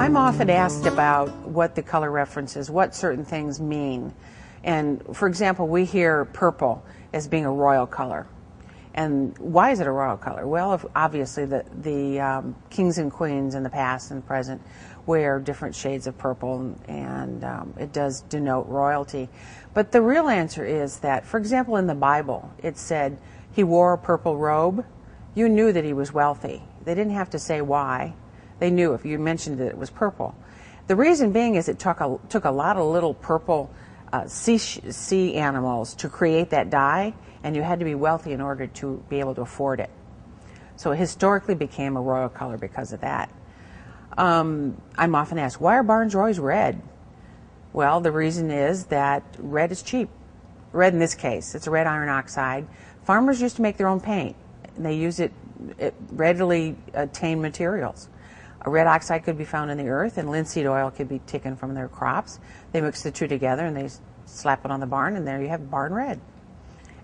I'm often asked about what the color reference is, what certain things mean. And for example, we hear purple as being a royal color. And why is it a royal color? Well, obviously the kings and queens in the past and present wear different shades of purple, and it does denote royalty. But the real answer is that, for example, in the Bible, it said he wore a purple robe. You knew that he was wealthy. They didn't have to say why. They knew if you mentioned that it was purple. The reason being is it took a lot of little purple sea animals to create that dye, and you had to be wealthy in order to be able to afford it. So it historically became a royal color because of that. I'm often asked, why are barns always red? Well, the reason is that red is cheap. Red in this case, it's a red iron oxide. Farmers used to make their own paint. And they use it readily attained materials. A red oxide could be found in the earth, and linseed oil could be taken from their crops. They mix the two together and they slap it on the barn, and there you have barn red.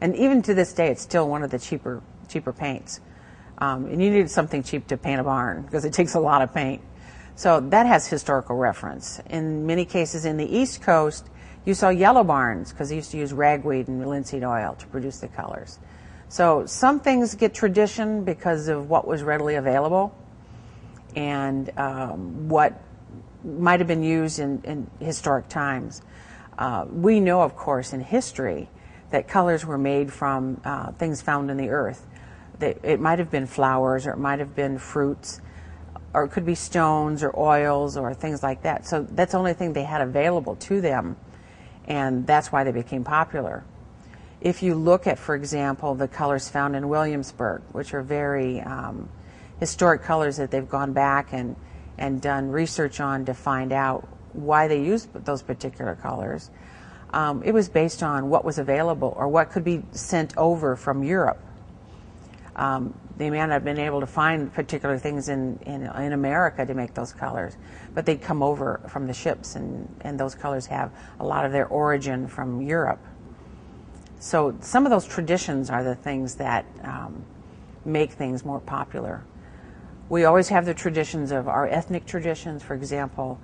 And even to this day, it's still one of the cheaper paints. And you need something cheap to paint a barn because it takes a lot of paint. So that has historical reference. In many cases in the East Coast, you saw yellow barns because they used to use ragweed and linseed oil to produce the colors. So some things get tradition because of what was readily available and what might have been used in historic times. We know, of course, in history that colors were made from things found in the earth. It might have been flowers, or it might have been fruits, or it could be stones or oils or things like that. So that's the only thing they had available to them, and that's why they became popular. If you look at, for example, the colors found in Williamsburg, which are very historic colors that they've gone back and done research on to find out why they used those particular colors, it was based on what was available or what could be sent over from Europe. They may not have been able to find particular things in America to make those colors, but they'd come over from the ships, and those colors have a lot of their origin from Europe. So some of those traditions are the things that make things more popular. We always have the traditions of our ethnic traditions, for example,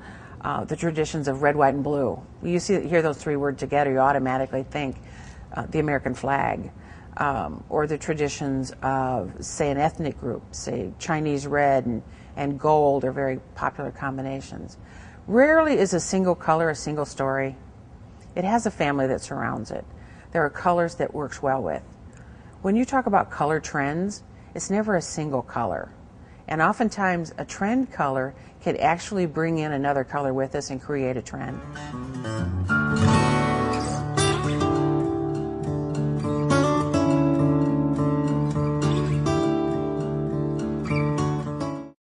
the traditions of red, white, and blue. You hear those three words together, you automatically think the American flag. Or the traditions of, say, an ethnic group, say Chinese red and gold are very popular combinations. Rarely is a single color a single story. It has a family that surrounds it. There are colors that works well with. When you talk about color trends, it's never a single color. And oftentimes a trend color can actually bring in another color with us and create a trend.